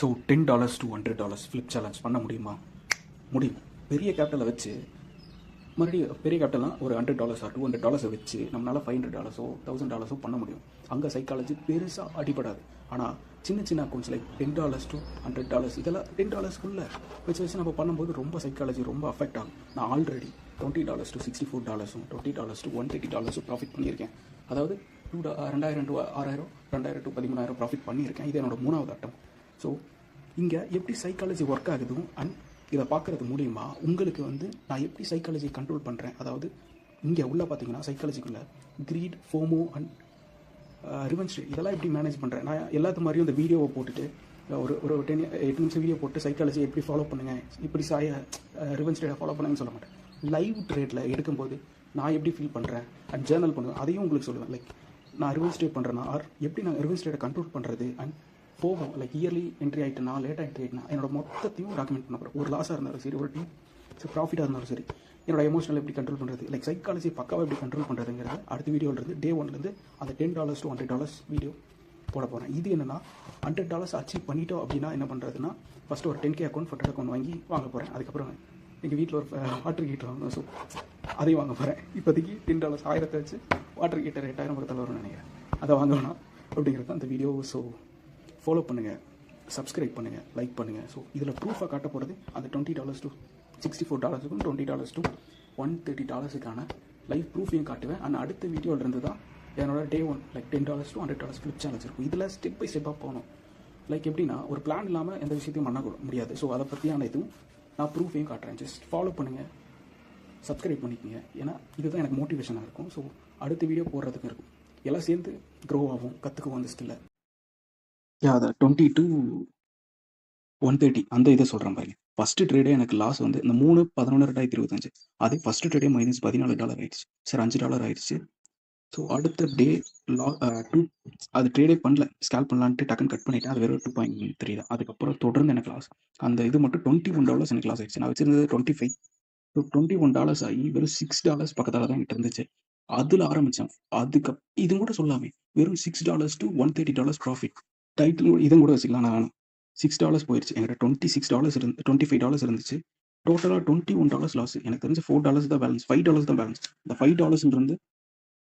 So $10 to $100 flip challenge பண்ண முடியுமா? முடியும். பெரிய கேபிட்டலை வச்சு மறுபடியும் பெரிய கேபிட்டல்னால் ஒரு $100 or $200 வச்சு நம்மளால் $500 $1000 பண்ண முடியும். அங்கே சைக்காலஜி பெருசாக அடிபடாது. ஆனால் சின்ன சின்ன அக்கௌண்ட்ஸ் லைக் $10 to $100 இதெல்லாம் $10 வச்சு நம்ம பண்ணும்போது ரொம்ப சைக்காலஜி ரொம்ப அஃபெக்ட் ஆகும். நான் ஆல்ரெடி $20 to $64 $20 to $130 ப்ராஃபிட் பண்ணியிருக்கேன். அதாவது 2000 to 6000 2000 to 13000 ப்ராஃபிட் பண்ணியிருக்கேன். இது என்னோட 3வது அட்டம். ஸோ இங்கே எப்படி சைக்காலஜி ஒர்க் ஆகுதும் அண்ட் இதை பார்க்குறது மூலிமா உங்களுக்கு நான் எப்படி சைக்காலஜி கண்ட்ரோல் பண்ணுறேன். அதாவது இங்கே உள்ள பார்த்தீங்கன்னா சைக்காலஜிக்குள்ளே க்ரீட், ஃபோமோ அண்ட் ரிவெஞ்ச் இதெல்லாம் எப்படி மேனேஜ் பண்ணுறேன். நான் எல்லாத்து மாதிரியும் இந்த வீடியோவை போட்டுட்டு ஒரு 8 நிமிஷம் வீடியோ போட்டு சைக்காலஜி எப்படி ஃபாலோ பண்ணுங்கள், இப்படி ரிவெஞ்ச் ட்ரேடை ஃபாலோ பண்ணுங்கன்னு சொல்ல மாட்டேன். லைவ் ட்ரேடில் எடுக்கும்போது நான் எப்படி ஃபீல் பண்ணுறேன் அண்ட் ஜேர்னல் பண்ணுவேன், அதையும் உங்களுக்கு சொல்லுவேன். லைக் நான் ரிவெஞ்ச் ட்ரேட் பண்ணுறேன்னா எப்படி நான் ரிவெஞ்ச் ட்ரேடை கண்ட்ரோல் பண்ணுறது அண்ட் போகும். லைக் இயர்லி என்ட்ரி ஆகிட்டுனா லேட்டாக என்ட்ரி ஆகிட்டுனா என்னோட மொத்தத்தையும் டாக்குமெண்ட் பண்ண போகிறேன். ஒரு லாஸாக இருந்தாலும் சரி, ஒரு டீம் ப்ராஃபிட்டாக இருந்தாலும் சரி, என்னோட எமோஷனல் எப்படி கண்ட்ரோல் பண்ணுறது, லைக் சைக்காலஜி பக்காவாக எப்படி கண்ட்ரோல் பண்ணுறதுங்கிறது அடுத்த வீடியோலேருந்து டே 1 அந்த $10 to $100 வீடியோ போட போகிறேன். இது என்னென்னா $100 அச்சீவ் பண்ணிட்டோம் அப்படின்னா என்ன பண்ணுறதுன்னா ஃபஸ்ட்டு ஒரு 10K அக்கௌண்ட் ஃபோட்டோ அக்கௌண்ட் வாங்கி வாங்க போகிறேன். அதுக்கப்புறம் எங்கள் வீட்டில் ஒரு வாட்டர் ஹீட்டர் வாங்கணும். ஸோ அதையும் வாங்க போகிறேன். இப்போதைக்கு $10 1000 வச்சு வாட்டர் ஹீட்டர் 8000 பக்கத்தில் வரும்னு நினைக்கிறேன். அதை வாங்க வேணாம் அப்படிங்கிறது அந்த வீடியோ. ஸோ ஃபாலோ பண்ணுங்கள், சப்ஸ்கிரைப் பண்ணுங்கள், லைக் பண்ணுங்கள். ஸோ இதில் ப்ரூஃபாக காட்ட போகிறது அந்த $20 to $64 $20 to $130 லைவ் ப்ரூஃபையும் காட்டுவேன். ஆனால் அடுத்த வீடியோவிலேருந்து தான் என்னோட டே 1 லைக் $10 to $100 ஃப்ளிப் சேலஞ்ச் இருக்கும். இதில் ஸ்டெப் பை ஸ்டெப்பாக போகணும். லைக் எப்படின்னா ஒரு பிளான் இல்லாமல் எந்த விஷயத்தையும் பண்ண முடியாது. ஸோ அதை பற்றியான இதுவும் நான் ப்ரூஃபையும் காட்டுறேன். ஜஸ்ட் ஃபாலோ பண்ணுங்கள், சப்ஸ்கிரைப் பண்ணிக்கோங்க. ஏன்னா இதுதான் எனக்கு மோட்டிவேஷனாக இருக்கும். ஸோ அடுத்த வீடியோ போடுறதுக்கு இருக்கும். எல்லாம் சேர்ந்து க்ரோ ஆகும், கற்றுக்குவோம் அந்த ஸ்கில்லை. அதை 20 to 130 அந்த இதை சொல்கிறேன் பாருங்க. ஃபஸ்ட்டு ட்ரேடே எனக்கு லாஸ் இந்த 3/11/2025 அது ஃபஸ்ட்டு ட்ரேடே -$14 ஆயிடுச்சு. சரி $5 ஆயிடுச்சு. ஸோ அடுத்த டே 2 அது ட்ரேடே பண்ணல, ஸ்கேல் பண்ணலான்ட்டு டக்குன்னு கட் பண்ணிவிட்டேன். அது வெறும் 2.3 தான். அதுக்கப்புறம் தொடர்ந்து எனக்கு லாஸ். அந்த இது மட்டும் $21 எனக்கு லாஸ் ஆயிடுச்சு. நான் வச்சிருந்தது 25. ஸோ $21 ஆகி வெறும் $6 பக்கத்தில் தான் என்கிட்ட இருந்துச்சு. அதில் ஆரம்பித்தேன். இது கூட சொல்லாமே வெறும் $6 to $130 ப்ராஃபிட். டைட்டில் இதுவும் கூட வச்சுக்கலாம். நான் $6 போயிடுச்சு. என்கிட்ட $25 இருந்துச்சு. டோட்டலாக $21 லாஸ். எனக்கு தெரிஞ்சு $4 தான் பேலன்ஸ், $5 தான் பேலன்ஸ். இந்த $5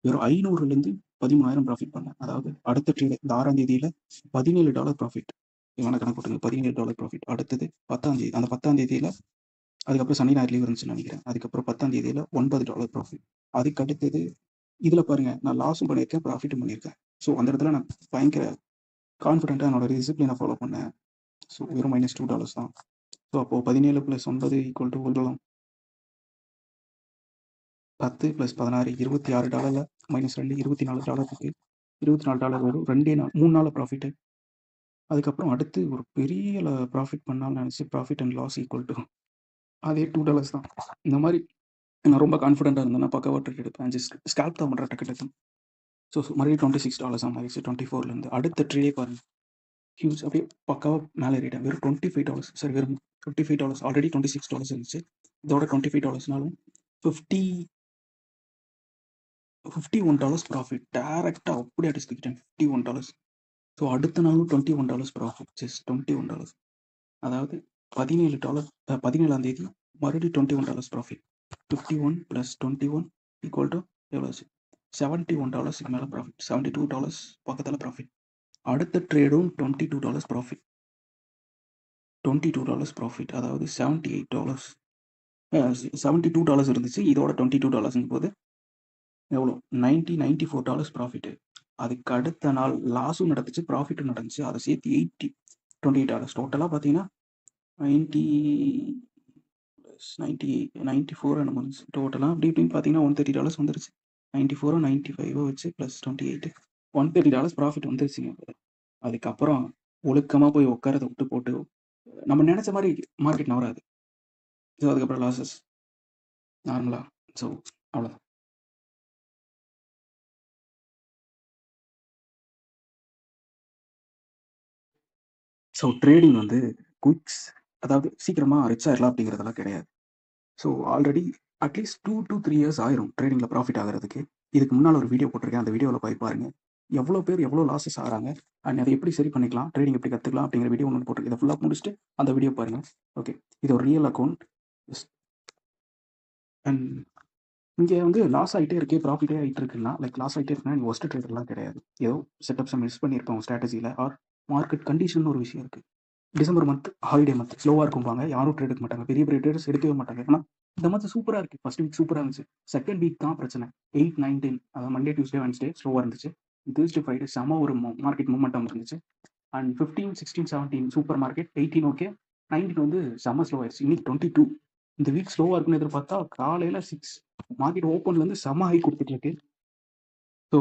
வெறும் 500லேருந்து 13,000 ப்ராஃபிட் பண்ணேன். அதாவது அடுத்த ட்ரேடு இந்த 6ஆம் தேதியில் $17 ப்ராஃபிட். இவனை கணக்கு போட்டுங்க, $17 ப்ராஃபிட். அடுத்தது 10ஆம் தேதி, அந்த 10ஆம் தேதியில் அதுக்கப்புறம் சனி ஞாயிறு லீவ் இருந்துச்சுன்னு நினைக்கிறேன். அதுக்கப்புறம் 10ஆம் தேதியில் $9 ப்ராஃபிட். அதுக்கு அடுத்தது இதில் பாருங்கள், நான் லாஸும் பண்ணியிருக்கேன், ப்ராஃபிட்டும் பண்ணியிருக்கேன். ஸோ அந்த இடத்துல நான் பயங்கர கான்ஃபிடென்ட்டாக என்னோட டிசிப்ளினை ஃபாலோ பண்ணேன். ஸோ வெறும் -$2 தான். ஸோ அப்போது 17 + 9 = 10 + 16 $26 -2 $24 இருக்கு. $24 வரும். 2 நாள் 3 நாள் ப்ராஃபிட்டு. அதுக்கப்புறம் அடுத்து ஒரு பெரிய ப்ராஃபிட் பண்ணாலும் நினச்சி ப்ராஃபிட் அண்ட் லாஸ் = அதே $2 தான். இந்த மாதிரி நான் ரொம்ப கான்ஃபிடென்ட்டாக இருந்தேன்னா பக்காவாக ட்ரேட் எடுப்பேன். ஜஸ்ட் ஸ்கேல்ப் தான் பண்ணுறேன் டக்கு டக்குன்னு. ஸோ மறுபடியும் $26 மாறிடுச்சு 24லேருந்து. அடுத்த ட்ரேடே பாருங்கள், ஹியூஜ் அப்படியே பக்காவாக மேலே ஏறிட்டேன். வெறும் $25 சரி வெறும் $55. ஆல்ரெடி $26 இருந்துச்சு. இதோட $25னாலும் $51 ப்ராஃபிட். டேரெக்டாக அப்படியே அடிச்சுக்கிட்டேன் $51. ஸோ அடுத்த நாளும் $21 ப்ராஃபிட். ஜஸ்ட் $21. அதாவது $17ஆம் தேதி மறுபடியும் $21 ப்ராஃபிட். 51 + 21 = எவ்வளோ ஆச்சு? $71 மேலே ப்ராஃபிட். $72 பக்கத்தில் ப்ராஃபிட். அடுத்த ட்ரேடும் $22 ப்ராஃபிட். $22 ப்ராஃபிட். அதாவது $72 இருந்துச்சு. இதோட $22ங்கும் போது எவ்வளோ? $94 ப்ராஃபிட்டு. அதுக்கு அடுத்த நாள் லாஸும் நடந்துச்சு, ப்ராஃபிட்டும் நடந்துச்சு. அதை சேர்த்து $28. டோட்டலாக பார்த்தீங்கன்னா 90 + 94 என்னமோ வந்துச்சு. டோட்டலாக அப்படி இப்படின்னு பார்த்தீங்கன்னா $130 வந்துருச்சு. 94 95 வச்சு ப்ளஸ் 28 $130 ப்ராஃபிட் வந்துருச்சுங்க. அதுக்கப்புறம் ஒழுக்கமாக போய் உட்காரதை விட்டு போட்டு நம்ம நினச்ச மாதிரி மார்க்கெட் நவராது. ஸோ அதுக்கப்புறம் லாஸஸ் நார்மலாக. ஸோ அவ்வளோதான். ஸோ ட்ரேடிங் குயிக்ஸ், அதாவது சீக்கிரமாக ரிச் ஆகிடலாம் அப்படிங்கிறதெல்லாம் கிடையாது. So already at least 2 to 3 years ஆயிரும் ட்ரேடிங்கில் ப்ராஃபிட் ஆகிறதுக்கு. இதுக்கு முன்னால் ஒரு வீடியோ போட்டிருக்கேன், அந்த வீடியோவில் போய் பாருங்கள். எவ்வளோ பேர் எவ்வளோ லாஸஸ் ஆகிறாங்க அண்ட் அதை எப்படி சரி பண்ணிக்கலாம், ட்ரேடிங் எப்படி கற்றுக்கலாம் அப்படிங்கிற வீடியோ ஒன்று போட்டு இதை ஃபுல்லாக முடிச்சுட்டு அந்த வீடியோ பாருங்கள். ஓகே, இது ஒரு ரியல் அக்கௌண்ட். அண்ட் இங்கே வந்து லாஸ் ஆகிட்டே இருக்கே, ப்ராஃபிட்டே ஆகிட்டு இருக்குன்னா, லைக் லாஸ் ஆகிட்டே இருக்குன்னா நீங்கள் ஒஸ்ட் ட்ரேடர்லாம் கிடையாது. ஏதோ செட்டப்ஸை மிஸ் பண்ணியிருப்போம் ஸ்ட்ராட்டஜியில், ஆர் மார்க்கெட் கண்டிஷன் ஒரு விஷயம் இருக்குது. டிசம்பர் மந்த் ஹாலிடே மந்த், ஸ்லோவாக இருக்கும்பாங்க, யாரும் ட்ரேட் எடுக்க மாட்டாங்க, பெரிய பெரிய ட்ரேடர்ஸ் எடுக்கவே மாட்டாங்க. ஆனால் இந்த மந்த் சூப்பராக இருக்குது. ஃபர்ஸ்ட் வீக் சூப்பராக இருந்துச்சு, செகண்ட் வீக் தான் பிரச்சனை. 8, 9, 10 அதாவது மண்டே, டியூஸ்டே, வென்ஸ்டே ஸ்லோவாக இருந்துச்சு. தேர்ஸ்டே, ஃப்ரைடே செம ஒரு மார்க்கெட் மூமெண்டம் இருந்துச்சு. அண்ட் 15, 16, 17 சூப்பர் மார்க்கெட், 18 ஓகே, 19 வந்து செம ஸ்லோ ஆயிடுச்சு. இன்னைக்கு 22. இந்த வீக் ஸ்லோவாக இருக்குன்னு எதிர்பார்த்தா காலையில் 6 மார்க்கெட் ஓப்பன்லேருந்து செம ஹை கொடுத்துட்டு இருக்கு. ஸோ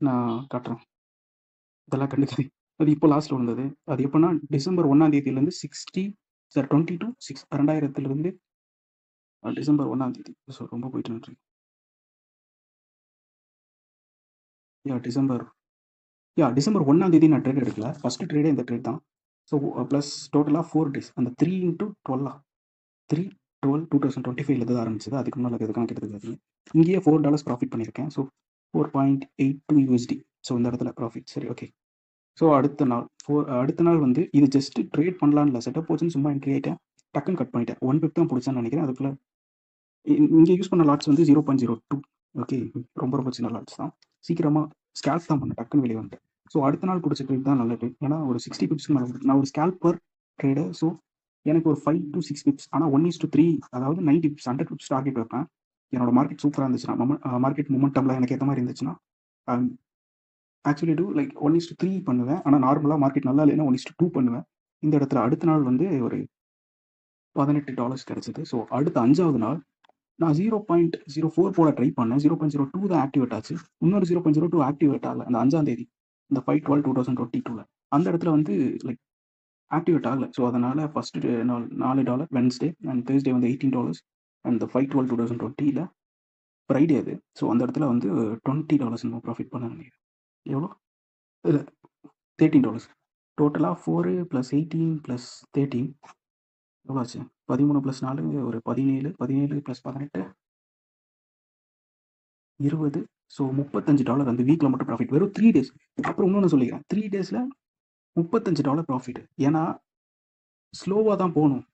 நான் காட்டுறேன், இதெல்லாம் கண்டுக்காது. அது இப்போ லாஸ்ட்டில் வந்தது. அது எப்போனா டிசம்பர் 1ஆம் தேதியிலேருந்து 22 6 2000 டிசம்பர் 1ஆம் தேதி. ஸோ ரொம்ப போயிட்டு இருக்கு. டிசம்பர் 1ஆம் தேதி நான் ட்ரேட் எடுக்கல, ஃபஸ்ட்டு ட்ரேடே இந்த ட்ரேட் தான். ஸோ ப்ளஸ் டோட்டலாக 4 days, அந்த 3 × 12 3/12/2025 தான் ஆரம்பிச்சது. அதுக்கு முன்னால் இது கணக்கு எடுத்துக்காது. இங்கேயே $4 ப்ராஃபிட் பண்ணியிருக்கேன். So 4.82 USD. ஸோ இந்த இடத்துல ப்ராஃபிட். சரி, ஓகே. ஸோ அடுத்த நாள் வந்து இது ஜஸ்ட் ட்ரேட் பண்ணலான்னு இல்லை, செட்டப் போச்சுன்னு சும்மா என்ட்ரி ஆகிட்டேன், டக்குன்னு கட் பண்ணிட்டேன். 1 pip தான் பிடிச்சான்னு நினைக்கிறேன். அதுக்குள்ள இங்கே யூஸ் பண்ண லாட்ஸ் வந்து 0.02. ஓகே, ரொம்ப ரொம்ப சின்ன லாட்ஸ் தான். சீக்கிரமாக ஸ்கேல்ப் தான் பண்ணேன், டக்குன்னு வெளியே வந்துட்டேன். ஸோ அடுத்த நாள் பிடிச்ச ட்ரேட் தான் நல்ல ட்ரேட். ஏன்னா ஒரு 60 pips மேலே நான் ஒரு ஸ்கேல்பர் ட்ரேடர். ஸோ எனக்கு ஒரு 5 to 6 pips, ஆனால் 1:3, அதாவது 90 pips 100 pips டார்கெட் வைப்பேன். என்னோட மார்க்கெட் சூப்பராக இருந்துச்சுன்னா, மார்க்கெட் மூமெண்டமில் எனக்கு ஏற்ற மாதிரி இருந்துச்சுன்னா ஆக்சுவலி டூ லைக் 1:3 பண்ணுவேன். ஆனால் நார்மலாக மார்க்கெட் நல்லா இல்லைன்னா 1:2 பண்ணுவேன். இந்த இடத்துல அடுத்த நாள் வந்து ஒரு $18 கிடச்சிது. ஸோ அடுத்த 5ஆவது நாள் நான் 0.04 போல ட்ரை பண்ணேன். 0.02 தான் ஆக்டிவேட் ஆச்சு. இன்னொரு 0.02 ஆக்டிவேட் ஆகல அந்த 5ஆம் தேதி, இந்த 5/12/2022 அந்த இடத்துல வந்து லைக் ஆக்டிவேட் ஆகலை. ஸோ அதனால் ஃபஸ்ட்டு நாள் $4, வென்ஸ்டே அண்ட் தேர்ஸ்டே வந்து $18 அண்ட் இந்த 5/12/2020 ஃப்ரைடே அது. ஸோ அந்த இடத்துல வந்து $20 நம்ம ப்ராஃபிட் பண்ண நினைக்கிறேன். எவ்வளோ? இல்லை, $13. டோட்டலாக 4 + 18 + 13 எவ்வளோ ஆச்சு? 13 + 4 ஒரு 17, 17 + 18 20. ஸோ $35 அந்த வீக்கில் மட்டும் ப்ராஃபிட், வெறும் 3 days. அப்புறம் இன்னொன்று சொல்லிக்கிறேன், 3 daysல $35 ப்ராஃபிட். ஏன்னா ஸ்லோவாக தான் போகணும்,